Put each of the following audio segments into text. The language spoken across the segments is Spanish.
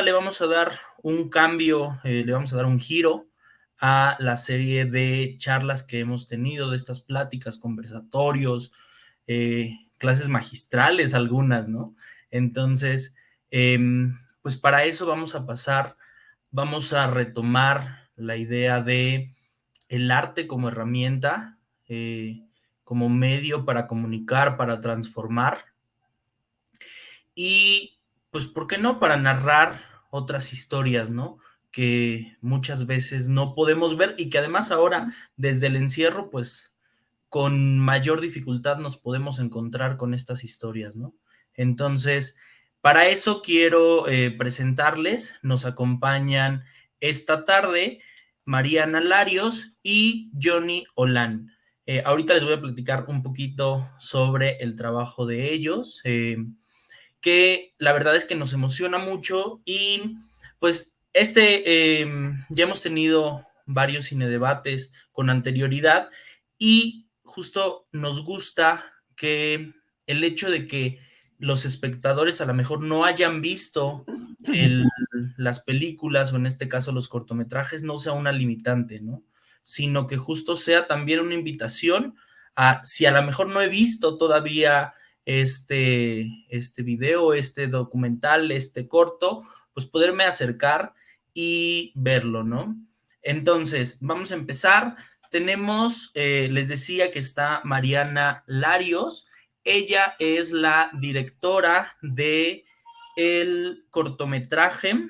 le vamos a dar un cambio, le vamos a dar un giro a la serie de charlas que hemos tenido, de estas pláticas, conversatorios, clases magistrales algunas, ¿no? Entonces, pues para eso vamos a retomar la idea de el arte como herramienta, como medio para comunicar, para transformar y pues, ¿por qué no? Para narrar otras historias, ¿no? Que muchas veces no podemos ver y que además ahora desde el encierro, pues con mayor dificultad nos podemos encontrar con estas historias, ¿no? Entonces, para eso quiero presentarles, nos acompañan esta tarde Mariana Larios y Johnny Olan. Ahorita les voy a platicar un poquito sobre el trabajo de ellos. Que la verdad es que nos emociona mucho y pues ya hemos tenido varios cinedebates con anterioridad y justo nos gusta que el hecho de que los espectadores a lo mejor no hayan visto el, las películas o en este caso los cortometrajes no sea una limitante, ¿no? Sino que justo sea también una invitación a si a lo mejor no he visto todavía este video, este documental, este corto, pues poderme acercar y verlo, ¿no? Entonces, vamos a empezar. Tenemos, les decía que está Mariana Larios. Ella es la directora de el cortometraje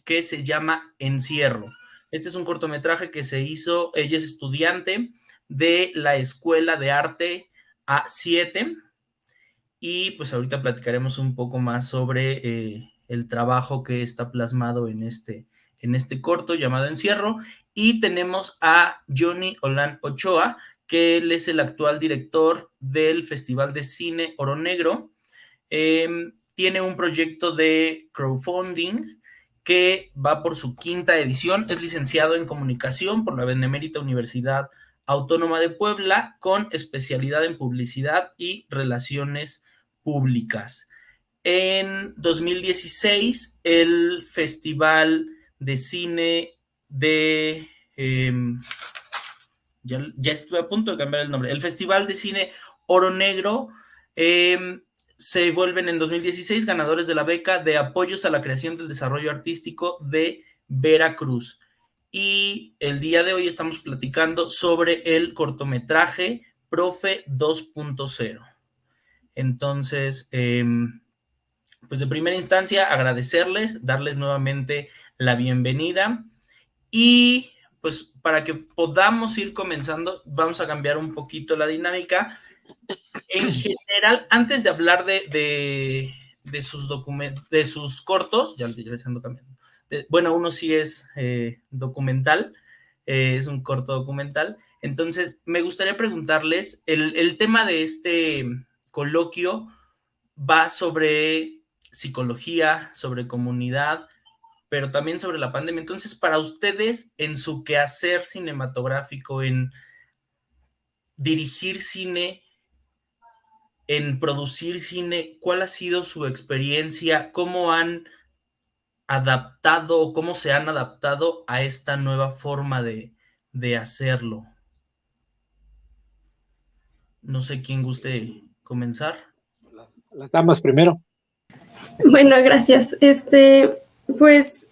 que se llama Encierro. Este es un cortometraje que se hizo, ella es estudiante de la Escuela de Arte A7 y pues ahorita platicaremos un poco más sobre el trabajo que está plasmado en este corto llamado Encierro. Y tenemos a Johnny Olan Ochoa, que él es el actual director del Festival de Cine Oro Negro. Tiene un proyecto de crowdfunding que va por su quinta edición. Es licenciado en comunicación por la Benemérita Universidad Autónoma de Puebla, con especialidad en publicidad y relaciones públicas. En 2016, el Festival de Cine de... ya estuve a punto de cambiar el nombre. El Festival de Cine Oro Negro se vuelven en 2016 ganadores de la beca de apoyos a la creación del desarrollo artístico de Veracruz. Y el día de hoy estamos platicando sobre el cortometraje Profe 2.0. Entonces, pues de primera instancia agradecerles, darles nuevamente la bienvenida y pues para que podamos ir comenzando, vamos a cambiar un poquito la dinámica. En general, antes de hablar de sus documentos, de sus cortos, ya les ando cambiando. Bueno, uno sí es documental, es un corto documental. Entonces, me gustaría preguntarles, el tema de este coloquio va sobre psicología, sobre comunidad, pero también sobre la pandemia. Entonces, para ustedes, en su quehacer cinematográfico, en dirigir cine, en producir cine, ¿cuál ha sido su experiencia? ¿Cómo han adaptado o cómo se han adaptado a esta nueva forma de hacerlo? No sé quién guste comenzar. Las damas primero. Bueno, gracias. Pues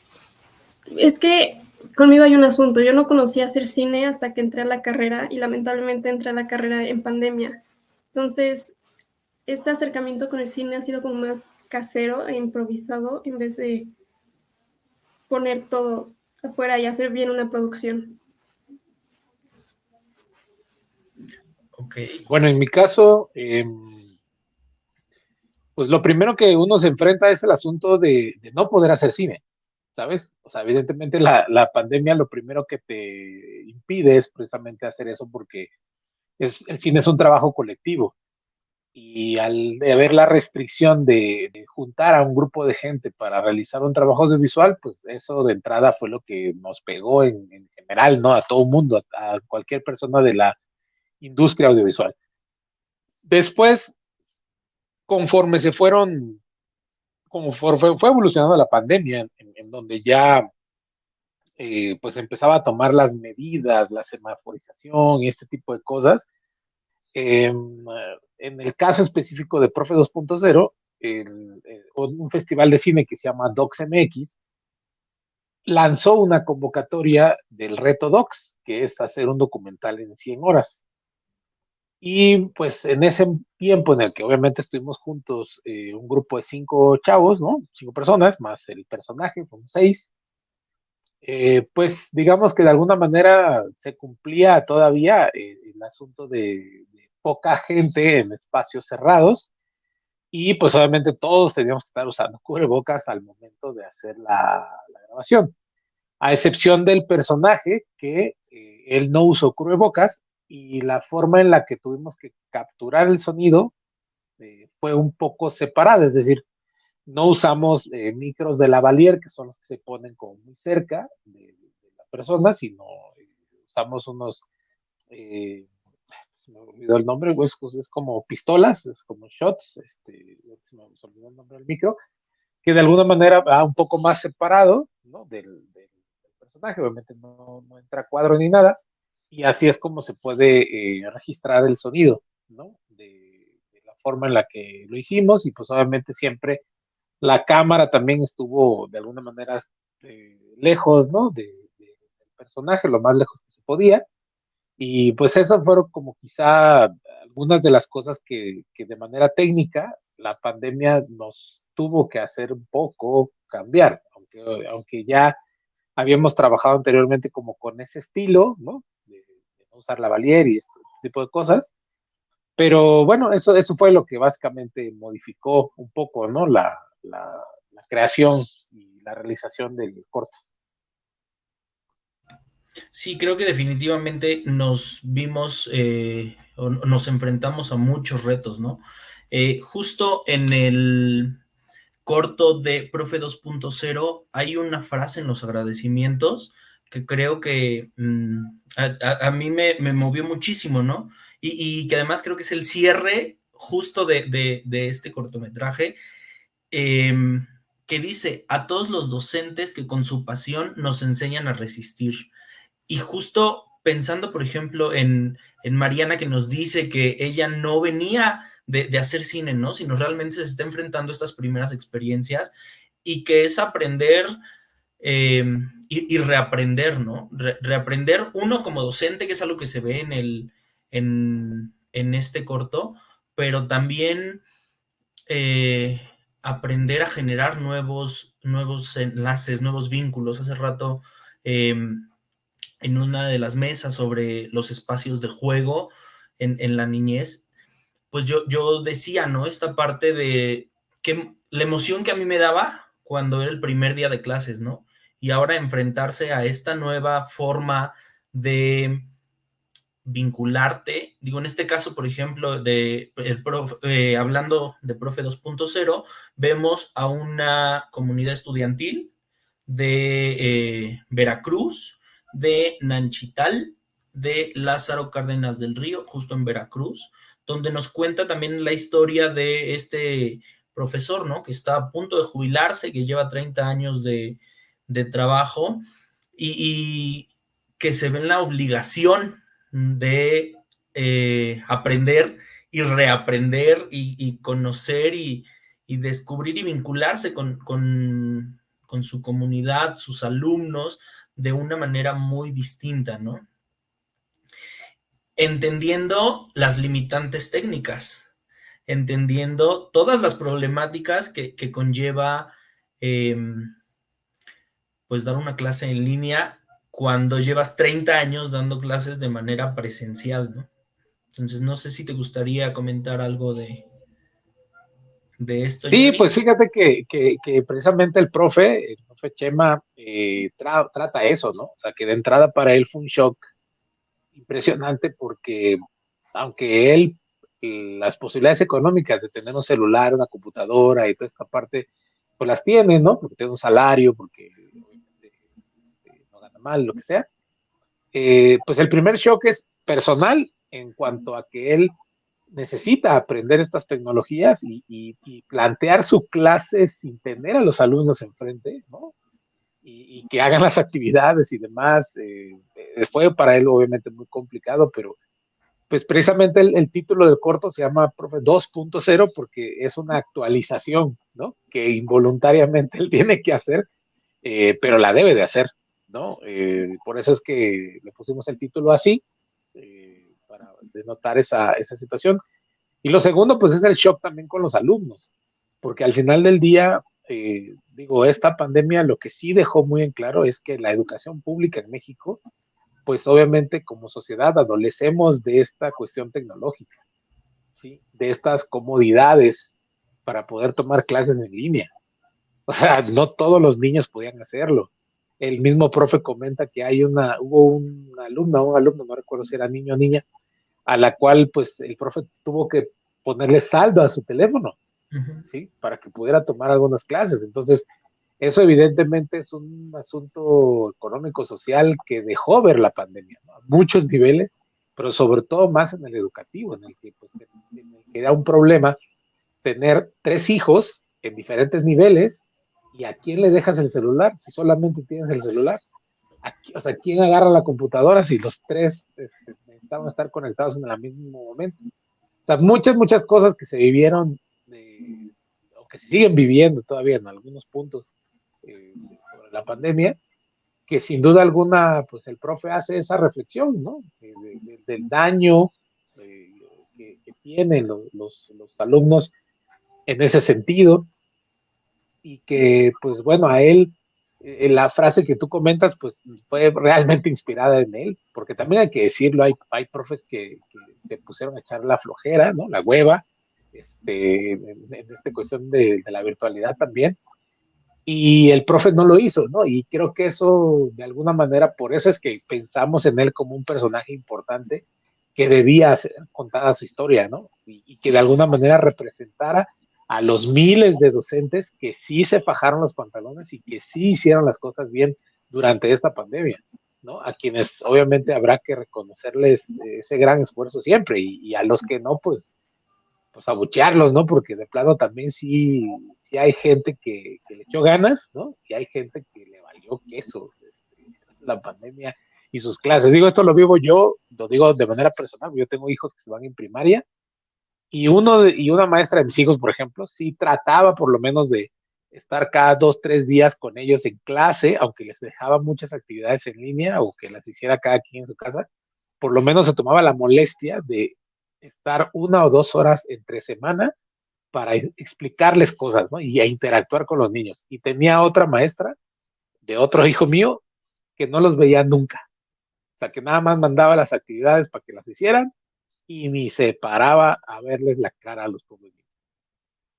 es que conmigo hay un asunto. Yo no conocía hacer cine hasta que entré a la carrera y lamentablemente entré a la carrera en pandemia. Entonces, este acercamiento con el cine ha sido como más casero e improvisado en vez de poner todo afuera y hacer bien una producción. Okay. Bueno, en mi caso, pues lo primero que uno se enfrenta es el asunto de no poder hacer cine, ¿sabes? O sea, evidentemente la pandemia lo primero que te impide es precisamente hacer eso porque el cine es un trabajo colectivo y al haber la restricción de juntar a un grupo de gente para realizar un trabajo audiovisual, pues eso de entrada fue lo que nos pegó en general, ¿no? A todo el mundo, a cualquier persona de la industria audiovisual. Después, conforme se fueron como fue evolucionando la pandemia, en donde ya pues empezaba a tomar las medidas, la semaforización y este tipo de cosas. En el caso específico de Profe 2.0, un festival de cine que se llama DocsMX lanzó una convocatoria del reto Docs, que es hacer un documental en 100 horas. Y pues en ese tiempo en el que obviamente estuvimos juntos, un grupo de 5 chavos, ¿no? 5 personas, más el personaje, fuimos 6. Pues digamos que de alguna manera se cumplía todavía el asunto de poca gente en espacios cerrados y pues obviamente todos teníamos que estar usando cubrebocas al momento de hacer la grabación, a excepción del personaje que él no usó cubrebocas y la forma en la que tuvimos que capturar el sonido fue un poco separada, es decir, no usamos micros de lavalier, que son los que se ponen como muy cerca de la persona, sino usamos unos, se me olvidó el nombre, es como pistolas, es como shots, se me olvidó el nombre del micro, que de alguna manera va un poco más separado, ¿no? del personaje, obviamente no entra cuadro ni nada, y así es como se puede registrar el sonido, ¿no? De la forma en la que lo hicimos, y pues obviamente siempre la cámara también estuvo de alguna manera lejos, ¿no? Del personaje, lo más lejos que se podía. Y pues esas fueron como quizá algunas de las cosas que de manera técnica la pandemia nos tuvo que hacer un poco cambiar, aunque ya habíamos trabajado anteriormente como con ese estilo, ¿no? De no usar la valier y este tipo de cosas. Pero bueno, eso fue lo que básicamente modificó un poco, ¿no? La creación y la realización del corto. Sí, creo que definitivamente nos vimos o nos enfrentamos a muchos retos, ¿no? Justo en el corto de Profe 2.0 hay una frase en los agradecimientos que creo que a mí me movió muchísimo, ¿no? Y que además creo que es el cierre justo de este cortometraje, eh, que dice, a todos los docentes que con su pasión nos enseñan a resistir. Y justo pensando, por ejemplo, en Mariana, que nos dice que ella no venía de hacer cine, ¿no? Sino realmente se está enfrentando a estas primeras experiencias y que es aprender y reaprender, ¿no? Reaprender uno como docente, que es algo que se ve en este corto, pero también aprender a generar nuevos enlaces, nuevos vínculos. Hace rato, en una de las mesas sobre los espacios de juego en la niñez, pues yo decía, ¿no? Esta parte de que la emoción que a mí me daba cuando era el primer día de clases, ¿no? Y ahora enfrentarse a esta nueva forma de vincularte, digo, en este caso, por ejemplo, hablando de Profe 2.0, vemos a una comunidad estudiantil de Veracruz, de Nanchital, de Lázaro Cárdenas del Río, justo en Veracruz, donde nos cuenta también la historia de este profesor, ¿no? Que está a punto de jubilarse, que lleva 30 años de trabajo y que se ve en la obligación de aprender y reaprender y conocer y descubrir y vincularse con su comunidad, sus alumnos, de una manera muy distinta, ¿no? Entendiendo las limitantes técnicas, entendiendo todas las problemáticas que conlleva eh, pues dar una clase en línea cuando llevas 30 años dando clases de manera presencial, ¿no? Entonces, no sé si te gustaría comentar algo de esto, Sí, Jenny. pues fíjate que precisamente el profe Chema, trata eso, ¿no? O sea, que de entrada para él fue un shock impresionante porque aunque él, las posibilidades económicas de tener un celular, una computadora y toda esta parte, pues las tiene, ¿no? Porque tiene un salario, porque obviamente no gana mal, lo que sea. Pues el primer shock es personal en cuanto a que él necesita aprender estas tecnologías y plantear su clase sin tener a los alumnos enfrente, ¿no? Y que hagan las actividades y demás. Fue para él obviamente muy complicado, pero pues precisamente el título del corto se llama Profe 2.0 porque es una actualización, ¿no? Que involuntariamente él tiene que hacer, pero la debe de hacer, ¿no? Por eso es que le pusimos el título así, para denotar esa situación. Y lo segundo, pues es el shock también con los alumnos, porque al final del día, digo, esta pandemia lo que sí dejó muy en claro es que la educación pública en México, pues obviamente como sociedad adolecemos de esta cuestión tecnológica, ¿sí? De estas comodidades para poder tomar clases en línea. O sea, no todos los niños podían hacerlo. El mismo profe comenta que hubo una alumna o un alumno, no recuerdo si era niño o niña, a la cual pues el profe tuvo que ponerle saldo a su teléfono, ¿sí? Para que pudiera tomar algunas clases. Entonces, eso evidentemente es un asunto económico, social que dejó ver la pandemia, ¿no? A muchos niveles, pero sobre todo más en el educativo, en el que, pues, en el que era un problema tener 3 hijos en diferentes niveles y a quién le dejas el celular si solamente tienes el celular. O sea, ¿quién agarra la computadora si los tres necesitaban estar conectados en el mismo momento? O sea, muchas cosas que se vivieron, o que se siguen viviendo todavía en algunos puntos, sobre la pandemia, que sin duda alguna, pues el profe hace esa reflexión, ¿no? Del daño que tienen los alumnos en ese sentido, y que, pues bueno, a él, la frase que tú comentas, pues fue realmente inspirada en él, porque también hay que decirlo, hay profes que se pusieron a echar la flojera, ¿no? La hueva, en esta cuestión de la virtualidad también, y el profe no lo hizo, ¿no? Y creo que eso, de alguna manera, por eso es que pensamos en él como un personaje importante que debía ser contada su historia, ¿no? Y que de alguna manera representara a los miles de docentes que sí se fajaron los pantalones y que sí hicieron las cosas bien durante esta pandemia, ¿no? A quienes obviamente habrá que reconocerles ese gran esfuerzo siempre, y a los que no, pues abuchearlos, ¿no? Porque de plano también sí hay gente que le echó ganas, ¿no? Y hay gente que le valió queso, la pandemia y sus clases. Digo, esto lo vivo yo, lo digo de manera personal, yo tengo hijos que se van en primaria, y una maestra de mis hijos, por ejemplo, sí trataba por lo menos de estar cada 2, 3 días con ellos en clase, aunque les dejaba muchas actividades en línea o que las hiciera cada quien en su casa, por lo menos se tomaba la molestia de estar 1 o 2 horas entre semana para explicarles cosas, ¿no? Y a interactuar con los niños. Y tenía otra maestra de otro hijo mío que no los veía nunca. O sea, que nada más mandaba las actividades para que las hicieran y ni se paraba a verles la cara a los pobres niños.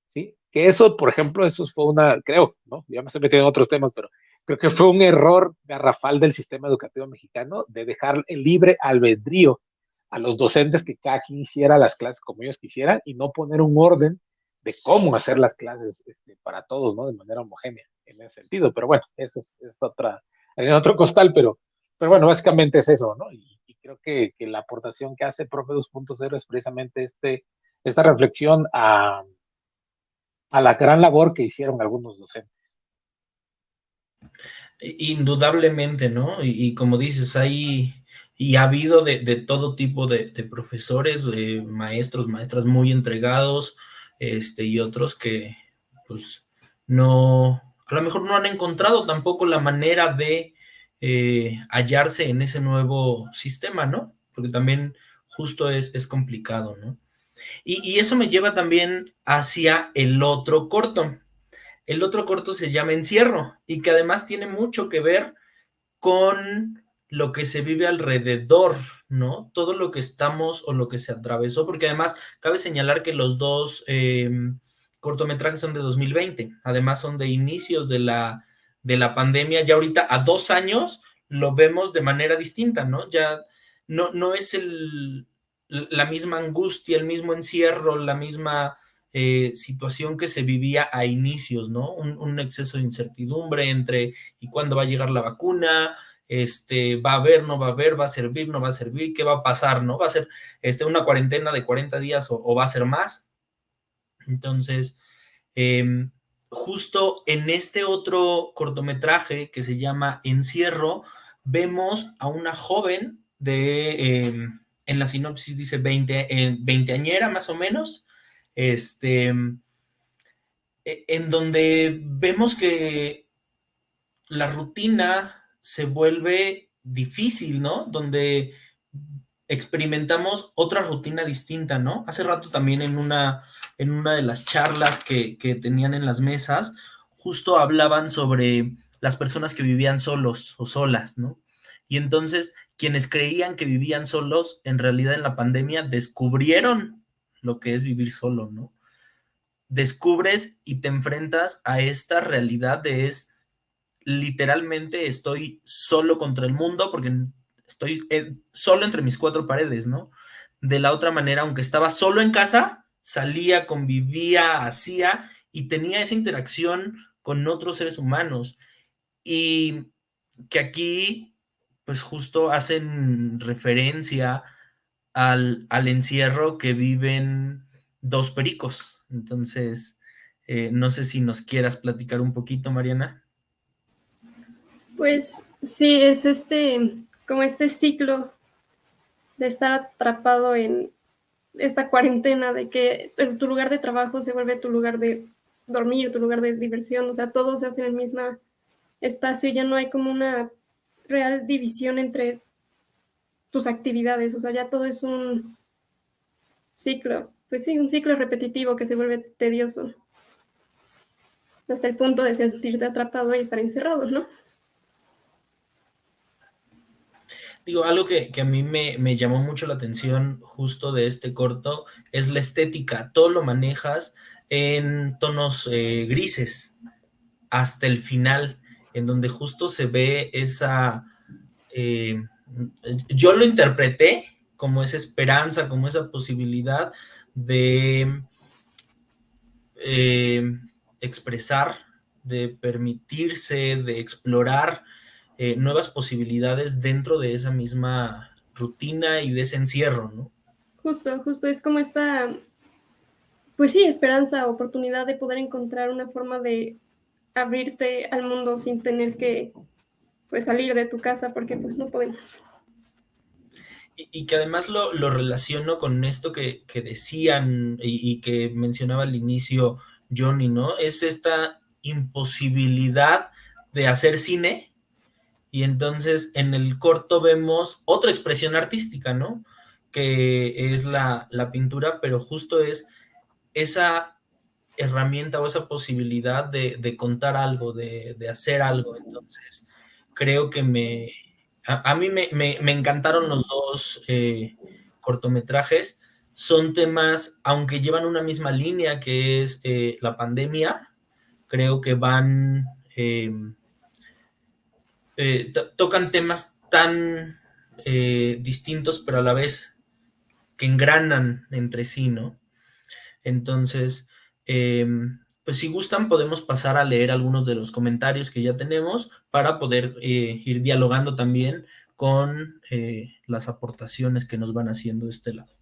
¿Sí? Que eso, por ejemplo, eso fue creo, ¿no? Ya me estoy metiendo en otros temas, pero creo que fue un error garrafal del sistema educativo mexicano de dejar el libre albedrío a los docentes que cada quien hiciera las clases como ellos quisieran y no poner un orden de cómo hacer las clases para todos, ¿no? De manera homogénea en ese sentido. Pero bueno, eso es otro costal, pero bueno, básicamente es eso, ¿no? Y creo que la aportación que hace Profe 2.0 es precisamente esta reflexión a la gran labor que hicieron algunos docentes. Indudablemente, ¿no? Y como dices, ha habido de todo tipo de profesores, de maestros, maestras muy entregados, y otros que, pues, a lo mejor no han encontrado tampoco la manera de hallarse en ese nuevo sistema, ¿no? Porque también justo es complicado, ¿no? Y eso me lleva también hacia el otro corto. El otro corto se llama Encierro y que además tiene mucho que ver con lo que se vive alrededor, ¿no? Todo lo que estamos o lo que se atravesó, porque además cabe señalar que los dos cortometrajes son de 2020, además son de inicios de la pandemia, ya ahorita a 2 años lo vemos de manera distinta, ¿no? Ya no es la misma angustia, el mismo encierro, la misma situación que se vivía a inicios, ¿no? Un exceso de incertidumbre entre y cuándo va a llegar la vacuna, va a haber, no va a haber, va a servir, no va a servir, ¿qué va a pasar, no? ¿Va a ser una cuarentena de 40 días o va a ser más? Entonces, justo en este otro cortometraje que se llama Encierro, vemos a una joven en la sinopsis dice veinteañera más o menos, en donde vemos que la rutina se vuelve difícil, ¿no? Donde experimentamos otra rutina distinta, ¿no? Hace rato también en una de las charlas que tenían en las mesas, justo hablaban sobre las personas que vivían solos o solas, ¿no? Y entonces, quienes creían que vivían solos, en realidad en la pandemia descubrieron lo que es vivir solo, ¿no? Descubres y te enfrentas a esta realidad literalmente estoy solo contra el mundo porque estoy solo entre mis cuatro paredes, ¿no? De la otra manera, aunque estaba solo en casa, salía, convivía, hacía y tenía esa interacción con otros seres humanos. Y que aquí, pues justo hacen referencia al encierro que viven dos pericos. Entonces, no sé si nos quieras platicar un poquito, Mariana. Pues sí, es como este ciclo de estar atrapado en esta cuarentena, de que tu lugar de trabajo se vuelve tu lugar de dormir, tu lugar de diversión, o sea, todo se hace en el mismo espacio y ya no hay como una real división entre tus actividades, o sea, ya todo es un ciclo, pues sí, un ciclo repetitivo que se vuelve tedioso, hasta el punto de sentirte atrapado y estar encerrado, ¿no? Digo, algo que a mí me llamó mucho la atención justo de este corto es la estética. Todo lo manejas en tonos grises hasta el final, en donde justo se ve esa... yo lo interpreté como esa esperanza, como esa posibilidad de expresar, de permitirse, de explorar nuevas posibilidades dentro de esa misma rutina y de ese encierro, ¿no? Justo, es como esta, pues sí, esperanza, oportunidad de poder encontrar una forma de abrirte al mundo sin tener que, pues, salir de tu casa, porque pues no podemos. Y que además lo relaciono con esto que decían y que mencionaba al inicio Johnny, ¿no? Es esta imposibilidad de hacer cine. Y entonces en el corto vemos otra expresión artística, ¿no? Que es la pintura, pero justo es esa herramienta o esa posibilidad de contar algo, de hacer algo. Entonces, creo que a mí me encantaron los dos cortometrajes. Son temas, aunque llevan una misma línea que es la pandemia, creo que van... tocan temas tan distintos, pero a la vez que engranan entre sí, ¿no? Entonces, pues si gustan, podemos pasar a leer algunos de los comentarios que ya tenemos para poder ir dialogando también con las aportaciones que nos van haciendo de este lado.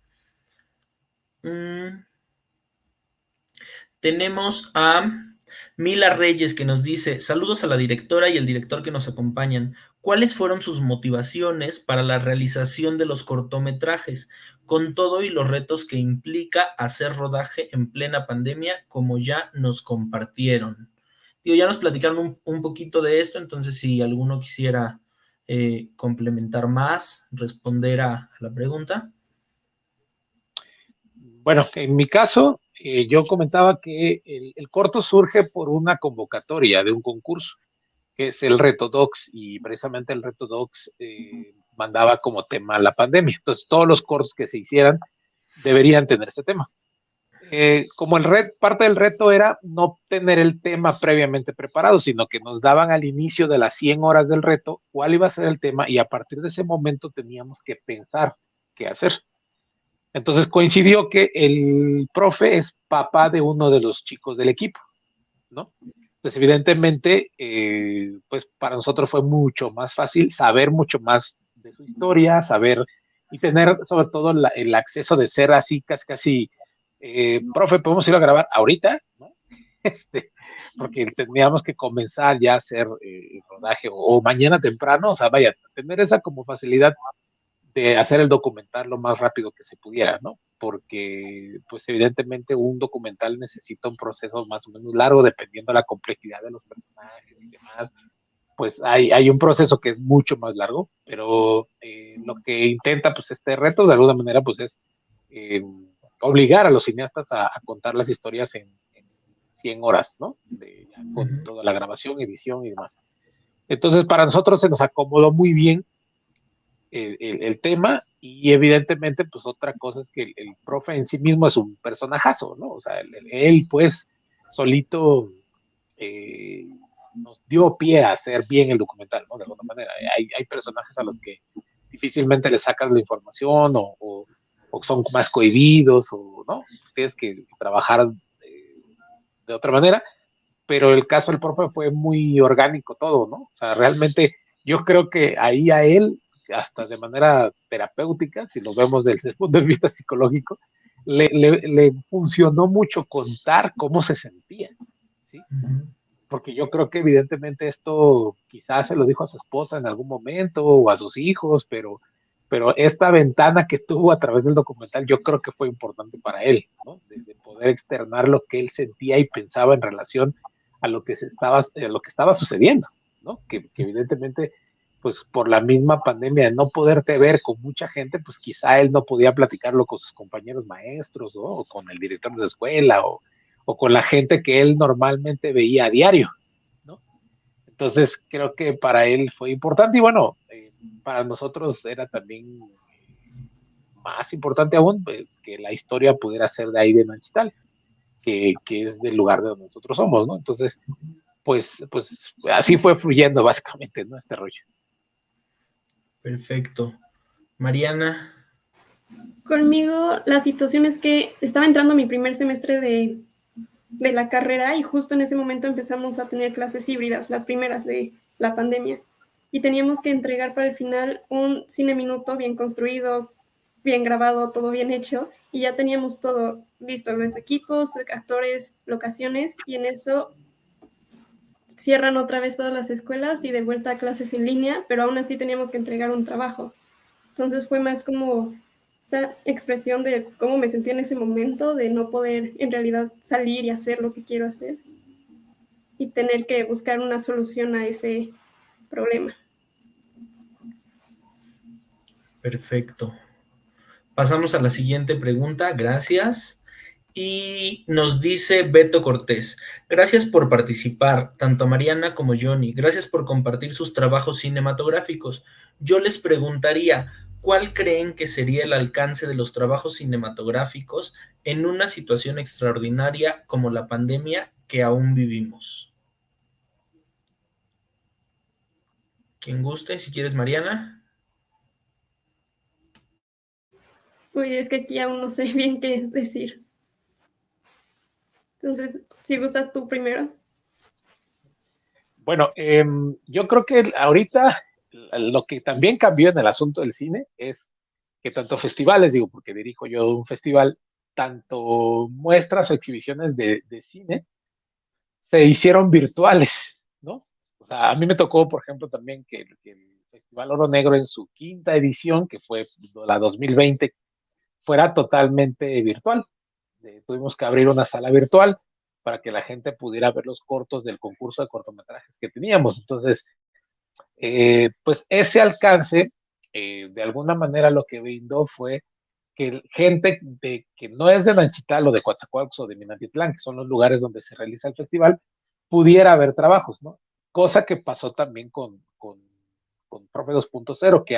Tenemos a Mila Reyes que nos dice, saludos a la directora y el director que nos acompañan. ¿Cuáles fueron sus motivaciones para la realización de los cortometrajes, con todo y los retos que implica hacer rodaje en plena pandemia, como ya nos compartieron? Digo, ya nos platicaron un poquito de esto, entonces si alguno quisiera complementar más, responder a la pregunta. Bueno, en mi caso, yo comentaba que el corto surge por una convocatoria de un concurso, que es el Reto Docs, y precisamente el Reto Docs mandaba como tema la pandemia. Entonces, todos los cortos que se hicieran deberían tener ese tema. Como parte del reto era no tener el tema previamente preparado, sino que nos daban al inicio de las 100 horas del reto cuál iba a ser el tema y a partir de ese momento teníamos que pensar qué hacer. Entonces coincidió que el profe es papá de uno de los chicos del equipo, ¿no? pues evidentemente, pues para nosotros fue mucho más fácil saber mucho más de su historia, saber y tener sobre todo el acceso de ser así, casi, profe, podemos ir a grabar ahorita, ¿no? Este, porque teníamos que comenzar ya a hacer el rodaje o mañana temprano, o sea, vaya, tener esa como facilidad de hacer el documental lo más rápido que se pudiera, ¿no? Porque, pues evidentemente un documental necesita un proceso más o menos largo, dependiendo de la complejidad de los personajes y demás. Pues hay un proceso que es mucho más largo, pero lo que intenta, pues este reto de alguna manera, pues es obligar a los cineastas a contar las historias en 100 horas, ¿no? Con toda la grabación, edición y demás. Entonces, para nosotros se nos acomodó muy bien el tema y evidentemente pues otra cosa es que el profe en sí mismo es un personajazo, ¿no? O sea, él pues solito nos dio pie a hacer bien el documental, ¿no? De alguna manera. Hay personajes a los que difícilmente le sacas la información o son más cohibidos o, ¿no? Tienes que trabajar de otra manera, pero el caso del profe fue muy orgánico todo, ¿no? O sea, realmente yo creo que ahí a él, hasta de manera terapéutica, si lo vemos desde el punto de vista psicológico, le funcionó mucho contar cómo se sentía, ¿sí? Porque yo creo que evidentemente esto quizás se lo dijo a su esposa en algún momento o a sus hijos, pero esta ventana que tuvo a través del documental yo creo que fue importante para él, ¿no? De poder externar lo que él sentía y pensaba en relación a lo que estaba sucediendo, ¿no? Que evidentemente, pues por la misma pandemia de no poderte ver con mucha gente, pues quizá él no podía platicarlo con sus compañeros maestros, ¿no? O con el director de la escuela o con la gente que él normalmente veía a diario, ¿no? Entonces creo que para él fue importante y bueno, para nosotros era también más importante aún, pues que la historia pudiera ser de ahí de Manchital, que es del lugar de donde nosotros somos, ¿no? Entonces, pues así fue fluyendo básicamente, ¿no? Este rollo. Perfecto. Mariana. Conmigo la situación es que estaba entrando mi primer semestre de la carrera y justo en ese momento empezamos a tener clases híbridas, las primeras de la pandemia. Y teníamos que entregar para el final un cine minuto bien construido, bien grabado, todo bien hecho. Y ya teníamos todo listo, los equipos, actores, locaciones. Y en eso cierran otra vez todas las escuelas y de vuelta a clases en línea, pero aún así teníamos que entregar un trabajo. Entonces fue más como esta expresión de cómo me sentí en ese momento, de no poder en realidad salir y hacer lo que quiero hacer y tener que buscar una solución a ese problema. Perfecto. Pasamos a la siguiente pregunta, gracias. Y nos dice Beto Cortés, gracias por participar, tanto a Mariana como Johnny, gracias por compartir sus trabajos cinematográficos. Yo les preguntaría, ¿cuál creen que sería el alcance de los trabajos cinematográficos en una situación extraordinaria como la pandemia que aún vivimos? ¿Quién guste? Si quieres, Mariana. Uy, es que aquí aún no sé bien qué decir. Entonces, si gustas tú primero. Bueno, yo creo que ahorita lo que también cambió en el asunto del cine es que tanto festivales, digo, porque dirijo yo un festival, tanto muestras o exhibiciones de cine se hicieron virtuales, ¿no? O sea, a mí me tocó, por ejemplo, también que el Festival Oro Negro en su quinta edición, que fue la 2020, fuera totalmente virtual. Tuvimos que abrir una sala virtual para que la gente pudiera ver los cortos del concurso de cortometrajes que teníamos. Entonces, pues ese alcance, de alguna manera lo que brindó fue que gente que no es de Nanchital o de Coatzacoalcos o de Minatitlán, que son los lugares donde se realiza el festival, pudiera haber trabajos, ¿no? Cosa que pasó también con Profe 2.0, que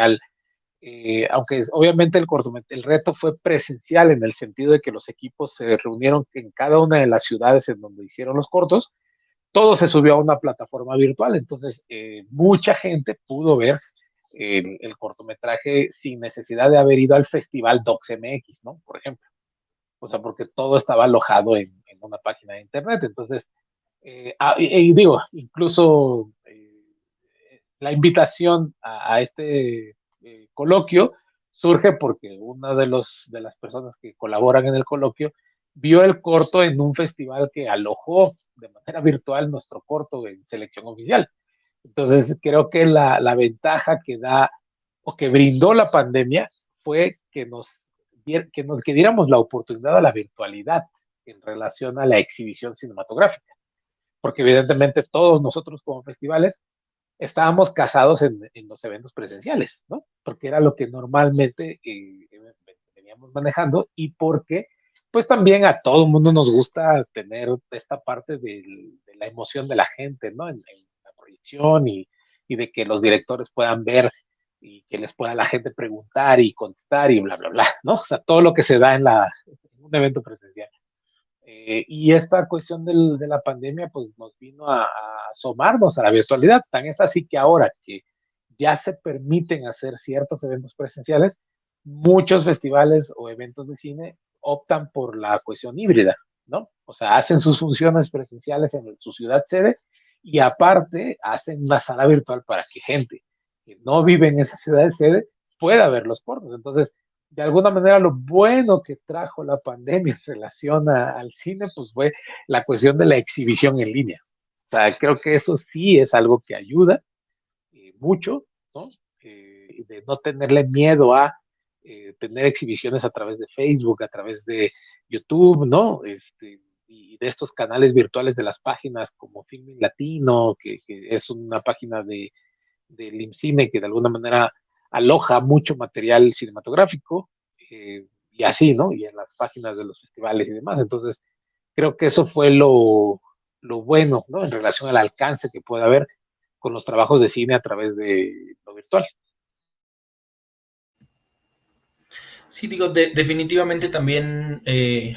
aunque obviamente el reto fue presencial en el sentido de que los equipos se reunieron en cada una de las ciudades en donde hicieron los cortos, todo se subió a una plataforma virtual, entonces mucha gente pudo ver el cortometraje sin necesidad de haber ido al festival DocsMX, ¿no? Por ejemplo. O sea, porque todo estaba alojado en una página de internet. Entonces, Y digo, incluso la invitación a este coloquio surge porque una de las personas que colaboran en el coloquio vio el corto en un festival que alojó de manera virtual nuestro corto en selección oficial. Entonces, creo que la ventaja que da o que brindó la pandemia fue que diéramos la oportunidad a la virtualidad en relación a la exhibición cinematográfica, porque evidentemente todos nosotros como festivales estábamos casados en los eventos presenciales, ¿no? Porque era lo que normalmente veníamos manejando y porque pues también a todo el mundo nos gusta tener esta parte de la emoción de la gente, ¿no? En la proyección y de que los directores puedan ver y que les pueda la gente preguntar y contestar y bla, bla, bla, ¿no? O sea, todo lo que se da en un evento presencial. Y esta cuestión de la pandemia pues nos vino a asomarnos a la virtualidad. Tan es así que ahora que ya se permiten hacer ciertos eventos presenciales, muchos festivales o eventos de cine optan por la cuestión híbrida, ¿no? O sea, hacen sus funciones presenciales en su ciudad sede y aparte hacen una sala virtual para que gente que no vive en esa ciudad sede pueda ver los cortos. Entonces, de alguna manera lo bueno que trajo la pandemia en relación al cine, pues fue la cuestión de la exhibición en línea. O sea, creo que eso sí es algo que ayuda mucho, ¿no? De no tenerle miedo a tener exhibiciones a través de Facebook, a través de YouTube, ¿no? Y de estos canales virtuales de las páginas como Filmin Latino, que es una página del IMCINE que de alguna manera aloja mucho material cinematográfico y así, ¿no? Y en las páginas de los festivales y demás. Entonces, creo que eso fue lo bueno, ¿no? En relación al alcance que puede haber con los trabajos de cine a través de lo virtual. Sí, digo, definitivamente también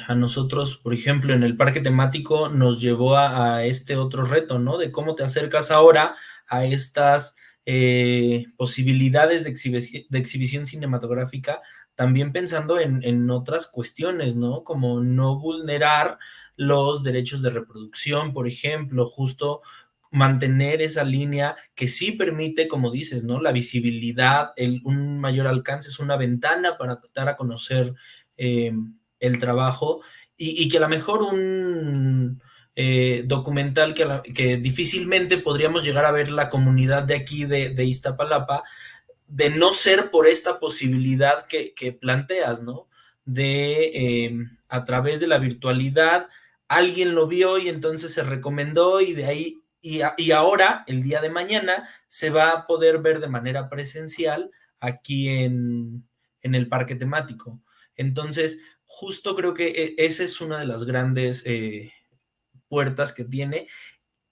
a nosotros, por ejemplo, en el parque temático nos llevó a este otro reto, ¿no? De cómo te acercas ahora a estas posibilidades de exhibición cinematográfica, también pensando en otras cuestiones, ¿no? Como no vulnerar los derechos de reproducción, por ejemplo, justo mantener esa línea que sí permite, como dices, ¿no? La visibilidad, un mayor alcance, es una ventana para dar a conocer el trabajo y que a lo mejor un documental que difícilmente podríamos llegar a ver la comunidad de aquí de Iztapalapa, de no ser por esta posibilidad que planteas, ¿no? De a través de la virtualidad, alguien lo vio y entonces se recomendó y de ahí y ahora, el día de mañana, se va a poder ver de manera presencial aquí en el parque temático. Entonces, justo creo que esa es una de las grandes puertas que tiene,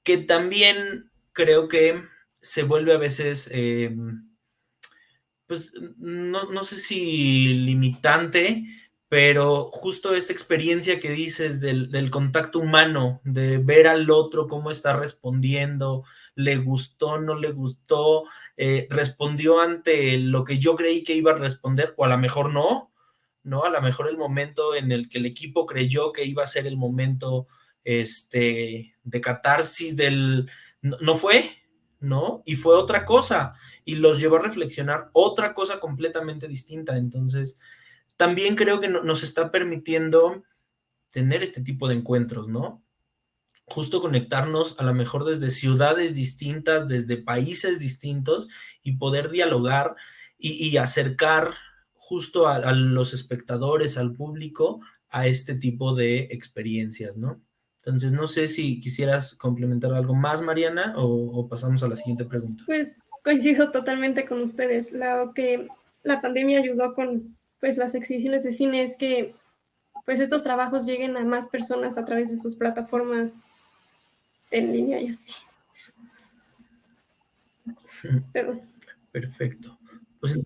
que también creo que se vuelve a veces, pues, no sé si limitante, pero justo esta experiencia que dices del contacto humano, de ver al otro cómo está respondiendo, le gustó, no le gustó, respondió ante lo que yo creí que iba a responder, o a lo mejor no, ¿no? A lo mejor el momento en el que el equipo creyó que iba a ser el momento de catarsis no fue, ¿no? Y fue otra cosa, y los llevó a reflexionar otra cosa completamente distinta. Entonces, también creo que nos está permitiendo tener este tipo de encuentros, ¿no? Justo conectarnos a lo mejor desde ciudades distintas, desde países distintos y poder dialogar y acercar justo a los espectadores, al público, a este tipo de experiencias, ¿no? Entonces, no sé si quisieras complementar algo más, Mariana, o pasamos a la siguiente pregunta. Pues coincido totalmente con ustedes. Lo que la pandemia ayudó con pues, las exhibiciones de cine es que pues, estos trabajos lleguen a más personas a través de sus plataformas en línea y así. Perdón. Perfecto. Pues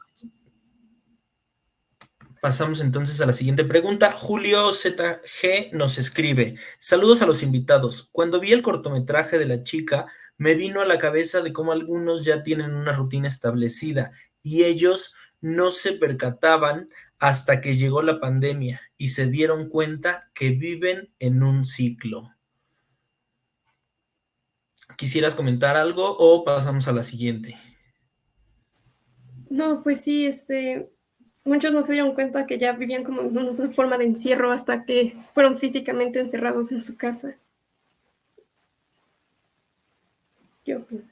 pasamos entonces a la siguiente pregunta. Julio ZG nos escribe: saludos a los invitados. Cuando vi el cortometraje de la chica, me vino a la cabeza de cómo algunos ya tienen una rutina establecida y ellos no se percataban hasta que llegó la pandemia y se dieron cuenta que viven en un ciclo. ¿Quisieras comentar algo o pasamos a la siguiente? No, pues sí, muchos no se dieron cuenta que ya vivían como en una forma de encierro hasta que fueron físicamente encerrados en su casa. ¿Qué opinas?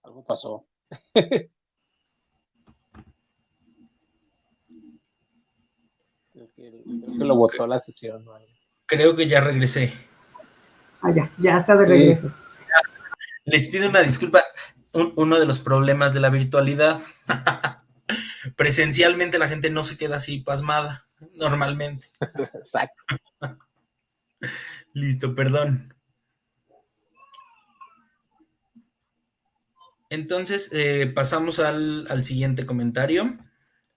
Algo pasó. Creo que lo botó la sesión, ¿no? Creo que ya regresé. Ya está de regreso. Sí. Les pido una disculpa. Uno de los problemas de la virtualidad. Presencialmente la gente no se queda así pasmada, normalmente. Exacto. Listo, perdón. Entonces, pasamos al siguiente comentario.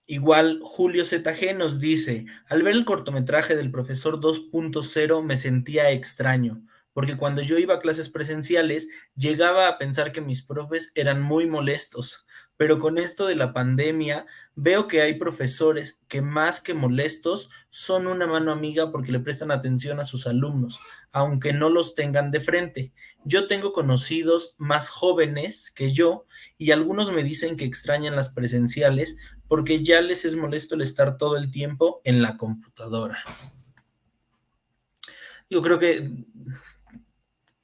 Igual Julio ZG nos dice, al ver el cortometraje del profesor 2.0 me sentía extraño, porque cuando yo iba a clases presenciales llegaba a pensar que mis profes eran muy molestos, pero con esto de la pandemia veo que hay profesores que más que molestos son una mano amiga porque le prestan atención a sus alumnos, aunque no los tengan de frente. Yo tengo conocidos más jóvenes que yo y algunos me dicen que extrañan las presenciales porque ya les es molesto el estar todo el tiempo en la computadora. Yo creo que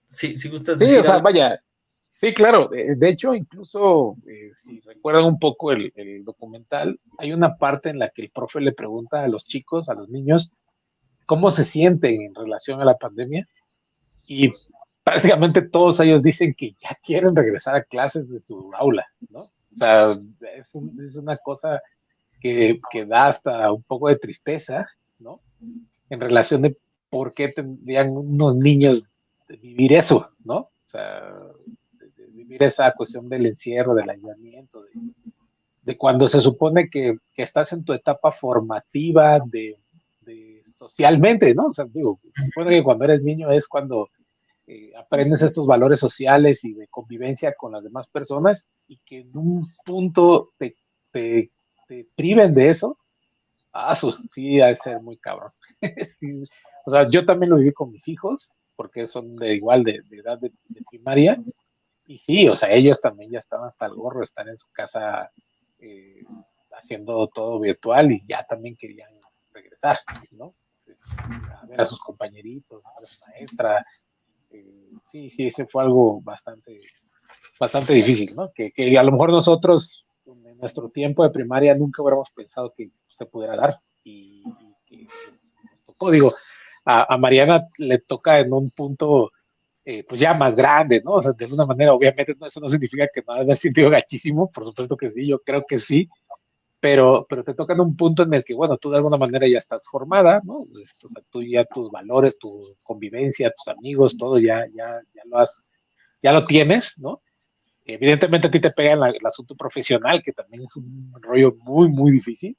si gustas Sí, decir o sea, algo. vaya, sí, claro. De hecho, incluso si recuerdan un poco el documental, hay una parte en la que el profe le pregunta a los chicos, a los niños, cómo se sienten en relación a la pandemia y prácticamente todos ellos dicen que ya quieren regresar a clases de su aula, ¿no? O sea, es una cosa que da hasta un poco de tristeza, ¿no? En relación de por qué tendrían unos niños de vivir eso, ¿no? O sea, de vivir esa cuestión del encierro, del aislamiento, de cuando se supone que estás en tu etapa formativa de socialmente, ¿no? O sea, digo, se supone que cuando eres niño es cuando aprendes estos valores sociales y de convivencia con las demás personas y que en un punto te priven de eso. Sí, ha de ser muy cabrón. Sí, o sea, yo también lo viví con mis hijos, porque son de igual de edad de primaria, y sí, o sea, ellos también ya estaban hasta el gorro, están en su casa eh, haciendo todo virtual y ya también querían regresar, ¿no? A ver a sus compañeritos, a ver a su maestra. Sí, ese fue algo bastante difícil, ¿no? Que a lo mejor nosotros en nuestro tiempo de primaria nunca hubiéramos pensado que se pudiera dar y que nos tocó, digo, a Mariana le toca en un punto pues ya más grande, ¿no? O sea, de alguna manera, obviamente eso no significa que no hayas sentido gachísimo, por supuesto que sí, yo creo que sí, pero te toca en un punto en el que, bueno, tú de alguna manera ya estás formada, ¿no? O sea, tú ya tus valores, tu convivencia, tus amigos, todo ya lo tienes, ¿no? Evidentemente a ti te pega el asunto profesional, que también es un rollo muy, muy difícil,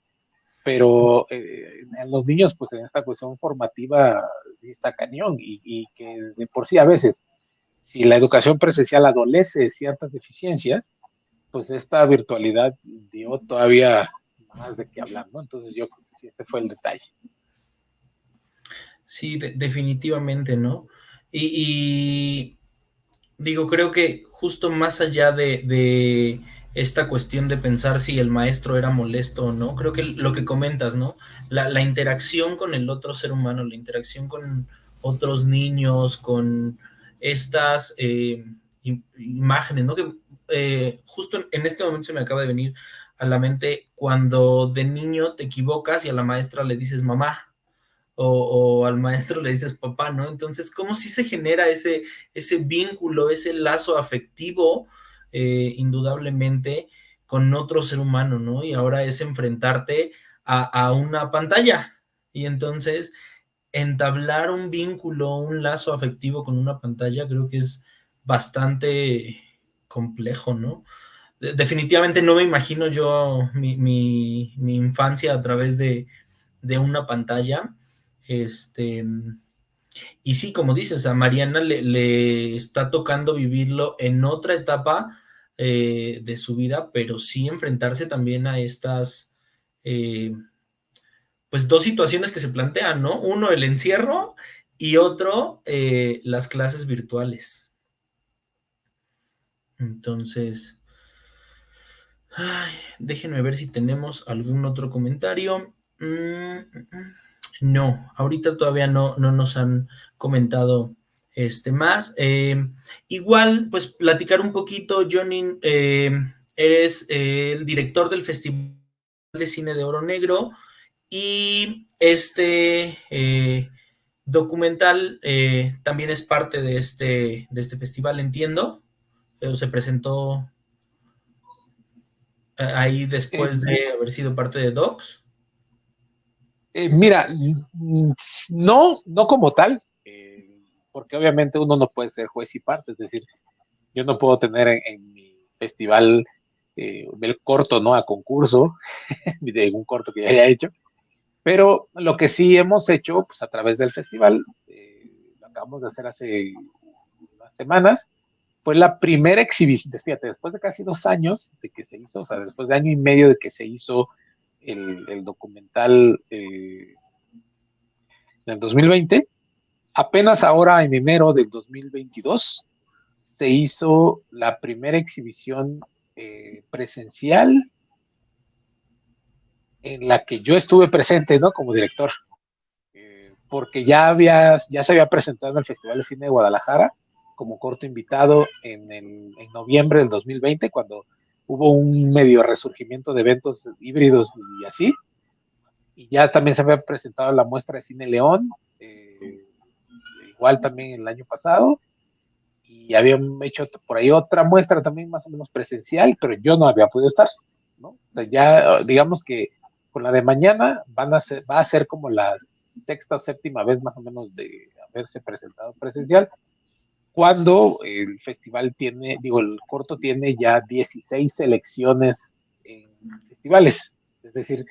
pero en los niños, pues en esta cuestión formativa sí está cañón y que de por sí a veces, si la educación presencial adolece de ciertas deficiencias, pues esta virtualidad dio todavía más de qué hablar, ¿no? Entonces yo creo que sí, ese fue el detalle. Sí, definitivamente, ¿no? Y digo, creo que justo más allá de esta cuestión de pensar si el maestro era molesto o no, creo que lo que comentas, ¿no? La interacción con el otro ser humano, la interacción con otros niños, con estas imágenes, ¿no? Que justo en este momento se me acaba de venir a la mente cuando de niño te equivocas y a la maestra le dices mamá o al maestro le dices papá, ¿no? Entonces, ¿cómo si se genera ese vínculo, ese lazo afectivo, indudablemente, con otro ser humano, ¿no? Y ahora es enfrentarte a una pantalla. Y entonces, entablar un vínculo, un lazo afectivo con una pantalla, creo que es bastante complejo, ¿no? Definitivamente no me imagino yo mi infancia a través de una pantalla. Este, Y sí, como dices, a Mariana le está tocando vivirlo en otra etapa de su vida, pero sí enfrentarse también a estas, pues dos situaciones que se plantean, ¿no? Uno, el encierro y otro, las clases virtuales. Entonces, ay, déjenme ver si tenemos algún otro comentario. No, ahorita todavía no nos han comentado más. Igual, pues platicar un poquito, Johnny, eres el director del Festival de Cine de Oro Negro y documental también es parte de este festival, entiendo, pero se presentó ahí Eh, después de haber sido parte de Docs. Mira, no como tal, porque obviamente uno no puede ser juez y parte, es decir, yo no puedo tener en mi festival del corto, ¿no? A concurso de un corto que ya haya hecho, pero lo que sí hemos hecho, pues a través del festival, lo acabamos de hacer hace unas semanas, fue la primera exhibición, fíjate, después de casi 2 años de que se hizo, o sea, después de año y medio de que se hizo el documental en el 2020, apenas ahora en enero del 2022 se hizo la primera exhibición presencial en la que yo estuve presente, ¿no? Como director, porque ya se había presentado en el Festival de Cine de Guadalajara como corto invitado en noviembre del 2020, cuando hubo un medio resurgimiento de eventos híbridos y así, y ya también se había presentado la muestra de Cine León, igual también el año pasado, y habían hecho por ahí otra muestra también más o menos presencial, pero yo no había podido estar, ¿no? O sea, ya digamos que con la de mañana va a ser como la sexta o séptima vez más o menos de haberse presentado presencial, cuando el festival el corto tiene ya 16 selecciones en festivales, es decir,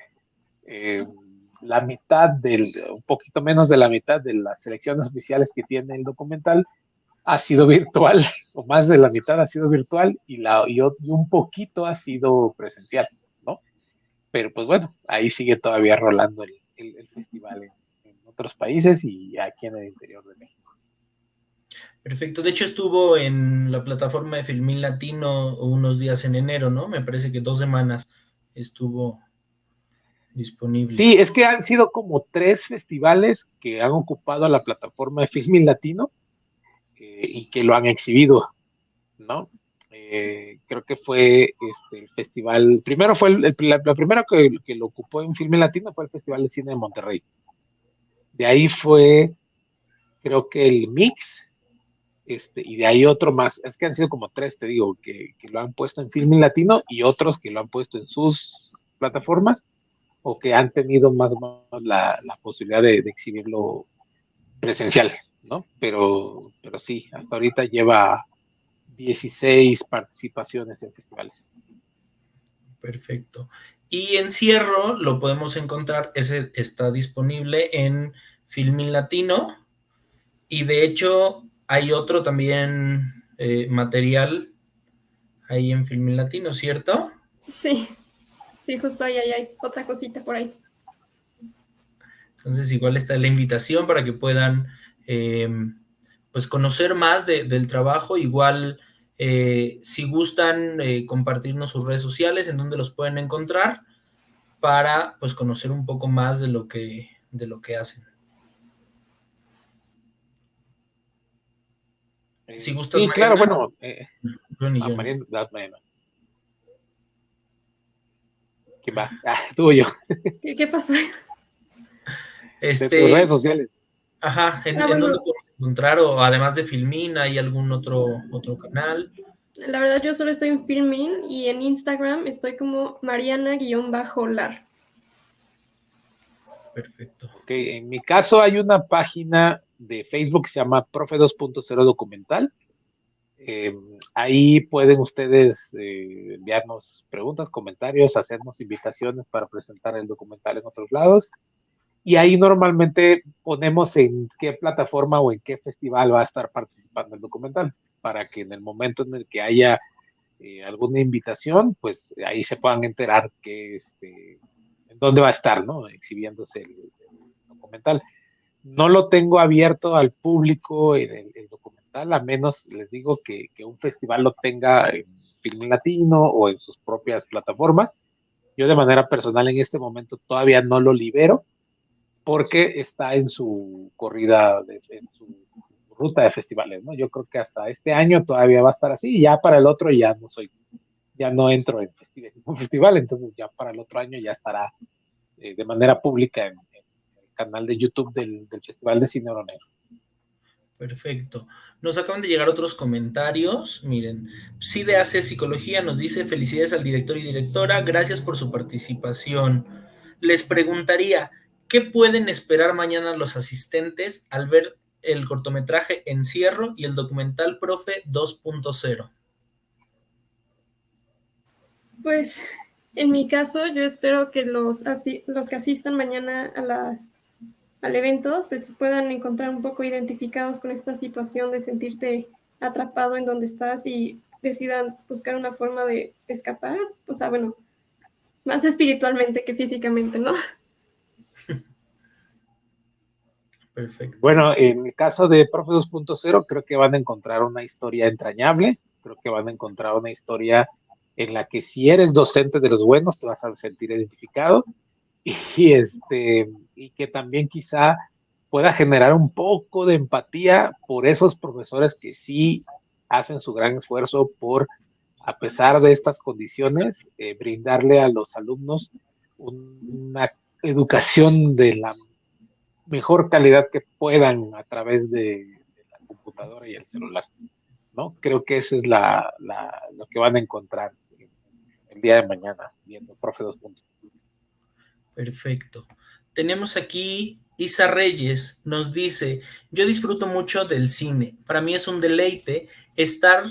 eh, un poquito menos de la mitad de las selecciones oficiales que tiene el documental ha sido virtual, o más de la mitad ha sido virtual, y un poquito ha sido presencial, ¿no? Pero pues bueno, ahí sigue todavía rolando el festival en otros países y aquí en el interior de México. Perfecto. De hecho, estuvo en la plataforma de Filmín Latino unos días en enero, ¿no? Me parece que 2 semanas estuvo disponible. Sí, es que han sido como 3 festivales que han ocupado la plataforma de Filmin Latino y que lo han exhibido, ¿no? Creo que fue el festival, primero fue la primera que lo ocupó en Filme Latino fue el Festival de Cine de Monterrey. De ahí fue, creo que el Mix, y de ahí otro más. Es que han sido como 3, te digo, que lo han puesto en Filme Latino y otros que lo han puesto en sus plataformas o que han tenido más o menos la posibilidad de exhibirlo presencial, ¿no? Pero sí, hasta ahorita lleva 16 participaciones en festivales. Perfecto. Y Encierro lo podemos encontrar, ese está disponible en Filmin Latino y de hecho hay otro también material ahí en Filmin Latino, ¿cierto? Sí, sí, justo ahí hay otra cosita por ahí. Entonces igual está la invitación para que puedan pues conocer más del trabajo, igual si gustan compartirnos sus redes sociales en donde los pueden encontrar para pues conocer un poco más de lo que hacen. Si gustas, Sí, claro, Mariana. bueno, Johnny. Mariana, ¿quién va? Tú y yo, ¿Qué pasó? de tus redes sociales. Ajá, ¿en Bueno, dónde puedo encontrar? O además de Filmin, ¿hay algún otro canal? la verdad yo solo estoy en Filmin y en Instagram estoy como Mariana_Lar. Perfecto. Ok, en mi caso hay una página de Facebook que se llama Profe 2.0 Documental. Ahí pueden ustedes enviarnos preguntas, comentarios, hacernos invitaciones para presentar el documental en otros lados. y ahí normalmente ponemos en qué plataforma o en qué festival va a estar participando el documental, para que en el momento en el que haya alguna invitación, pues ahí se puedan enterar que en dónde va a estar, ¿no? Exhibiéndose el documental. No lo tengo abierto al público en el documental, a menos les digo que un festival lo tenga en Film Latino o en sus propias plataformas. Yo de manera personal en este momento todavía no lo libero porque está en su corrida, en su ruta de festivales, ¿no? Yo creo que hasta este año todavía va a estar así, y ya para el otro ya no entro en ningún festival, entonces ya para el otro año ya estará de manera pública en el canal de YouTube del Festival de Cine Oro Negro. Perfecto. Nos acaban de llegar otros comentarios. Miren, Cide hace Psicología nos dice: felicidades al director y directora, gracias por su participación. Les preguntaría, ¿qué pueden esperar mañana los asistentes al ver el cortometraje Encierro y el documental Profe 2.0? Pues en mi caso, yo espero que los que asistan mañana al evento se puedan encontrar un poco identificados con esta situación de sentirte atrapado en donde estás y decidan buscar una forma de escapar. O sea, bueno, más espiritualmente que físicamente, ¿no? Perfecto. Bueno, en el caso de Profe 2.0, creo que van a encontrar una historia entrañable, creo que van a encontrar una historia en la que si eres docente de los buenos te vas a sentir identificado, y, y que también quizá pueda generar un poco de empatía por esos profesores que sí hacen su gran esfuerzo por, a pesar de estas condiciones, brindarle a los alumnos una educación de la mejor calidad que puedan a través de la computadora y el celular, ¿no? Creo que esa es lo que van a encontrar el día de mañana viendo Profe 2.0. Perfecto. Tenemos aquí Isa Reyes, nos dice: yo disfruto mucho del cine. Para mí es un deleite estar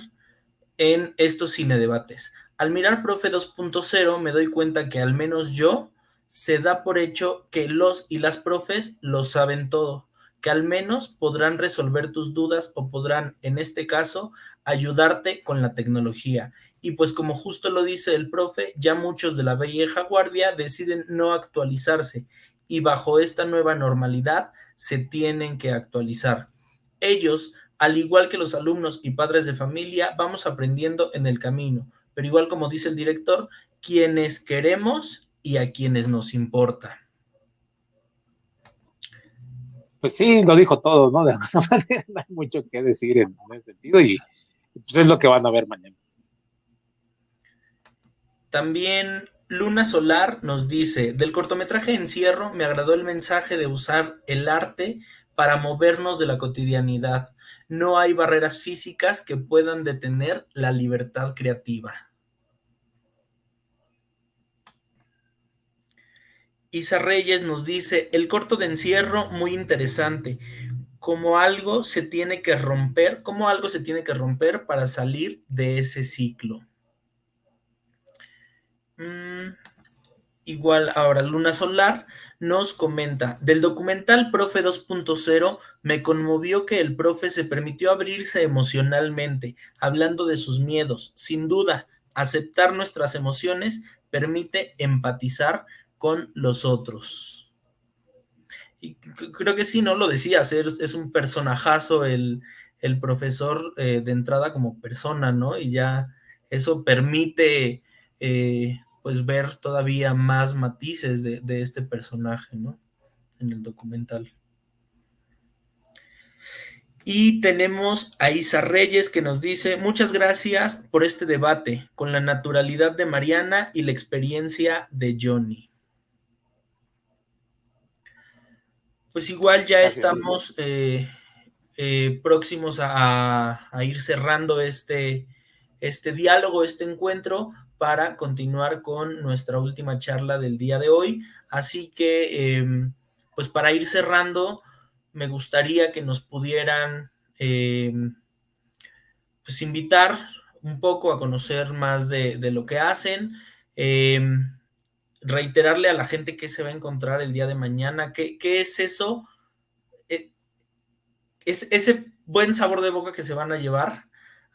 en estos cine debates. Al mirar Profe 2.0 me doy cuenta que al menos yo se da por hecho que los y las profes lo saben todo, que al menos podrán resolver tus dudas o podrán, en este caso, ayudarte con la tecnología. Y pues como justo lo dice el profe, ya muchos de la vieja guardia deciden no actualizarse y bajo esta nueva normalidad se tienen que actualizar. Ellos, al igual que los alumnos y padres de familia, vamos aprendiendo en el camino, pero igual como dice el director, quienes queremos y a quienes nos importa. Pues sí, lo dijo todo, ¿no? De alguna manera no hay mucho que decir en ese sentido, y pues es lo que van a ver mañana. También Luna Solar nos dice: del cortometraje Encierro me agradó el mensaje de usar el arte para movernos de la cotidianidad. No hay barreras físicas que puedan detener la libertad creativa. Isa Reyes nos dice: el corto de Encierro muy interesante, como algo se tiene que romper, como algo se tiene que romper para salir de ese ciclo. Igual ahora Luna Solar nos comenta: del documental Profe 2.0 me conmovió que el profe se permitió abrirse emocionalmente, hablando de sus miedos. Sin duda, aceptar nuestras emociones permite empatizar con los otros. Y creo que sí, ¿no? Lo decías, es un personajazo el profesor de entrada como persona, ¿no? Y ya eso permite pues ver todavía más matices de este personaje, ¿no? En el documental. Y tenemos a Isa Reyes que nos dice: muchas gracias por este debate, con la naturalidad de Mariana y la experiencia de Johnny. Pues igual ya Gracias. estamos próximos a ir cerrando este diálogo, este encuentro, para continuar con nuestra última charla del día de hoy. Así que, pues para ir cerrando, me gustaría que nos pudieran pues invitar un poco a conocer más de lo que hacen. reiterarle a la gente qué se va a encontrar el día de mañana, qué es eso, es ese buen sabor de boca que se van a llevar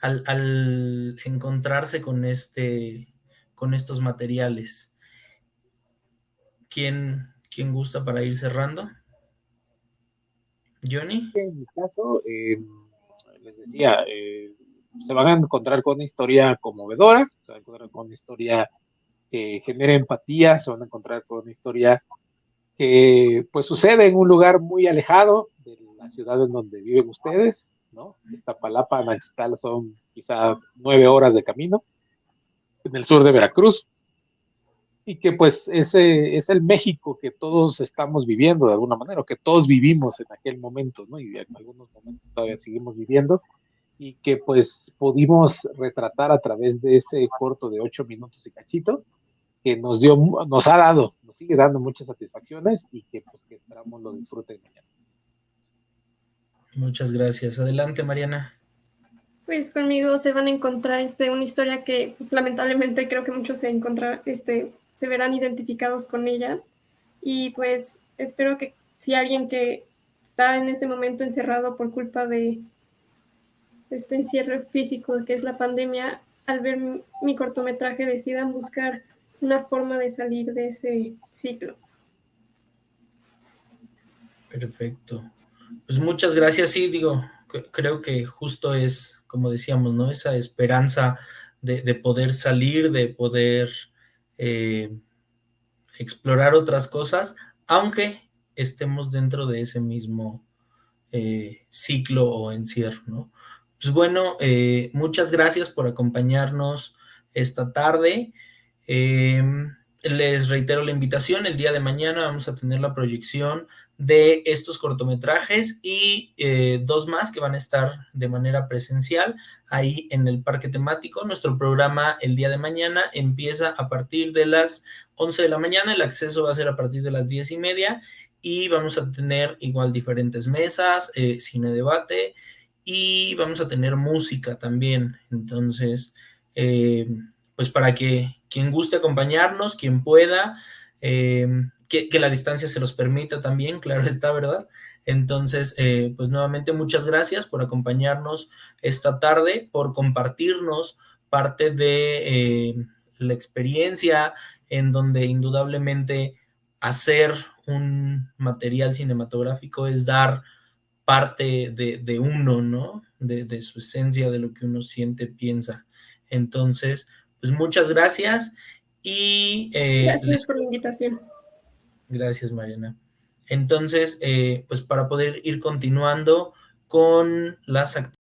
al encontrarse con estos materiales. ¿Quién gusta para ir cerrando? ¿Johnny? En mi caso, les decía, se van a encontrar con una historia conmovedora, se van a encontrar con una historia que genera empatía, se van a encontrar con una historia que pues sucede en un lugar muy alejado de la ciudad en donde viven ustedes, ¿no? Iztapalapa, Naxtal son quizá 9 horas de camino, en el sur de Veracruz, y que pues ese es el México que todos estamos viviendo de alguna manera, o que todos vivimos en aquel momento, ¿no? Y en algunos momentos todavía seguimos viviendo, y que pues pudimos retratar a través de ese corto de 8 minutos y cachito, que nos sigue dando muchas satisfacciones y que pues que esperamos lo disfruten mañana. Muchas gracias. Adelante, Mariana. Pues conmigo se van a encontrar una historia que pues, lamentablemente creo que muchos se verán identificados con ella. Y pues espero que si alguien que está en este momento encerrado por culpa de este encierro físico que es la pandemia, al ver mi cortometraje decidan buscar una forma de salir de ese ciclo. Perfecto. Pues muchas gracias. Sí, creo que justo es, como decíamos, ¿no? Esa esperanza de poder salir, de poder explorar otras cosas, aunque estemos dentro de ese mismo ciclo o encierro, ¿no? Pues bueno, muchas gracias por acompañarnos esta tarde. Les reitero la invitación, el día de mañana vamos a tener la proyección de estos cortometrajes y 2 más que van a estar de manera presencial ahí en el parque temático. Nuestro programa el día de mañana empieza a partir de las 11 de la mañana, el acceso va a ser a partir de las 10:30 y vamos a tener igual diferentes mesas, cine debate y vamos a tener música también. Entonces, pues para que quien guste acompañarnos, quien pueda, que la distancia se los permita también, claro está, ¿verdad? Entonces, pues nuevamente muchas gracias por acompañarnos esta tarde, por compartirnos parte de la experiencia en donde indudablemente hacer un material cinematográfico es dar parte de uno, ¿no? De su esencia, de lo que uno siente, piensa. Entonces, pues muchas gracias y Gracias por la invitación. Gracias, Mariana. Entonces, pues para poder ir continuando con las actividades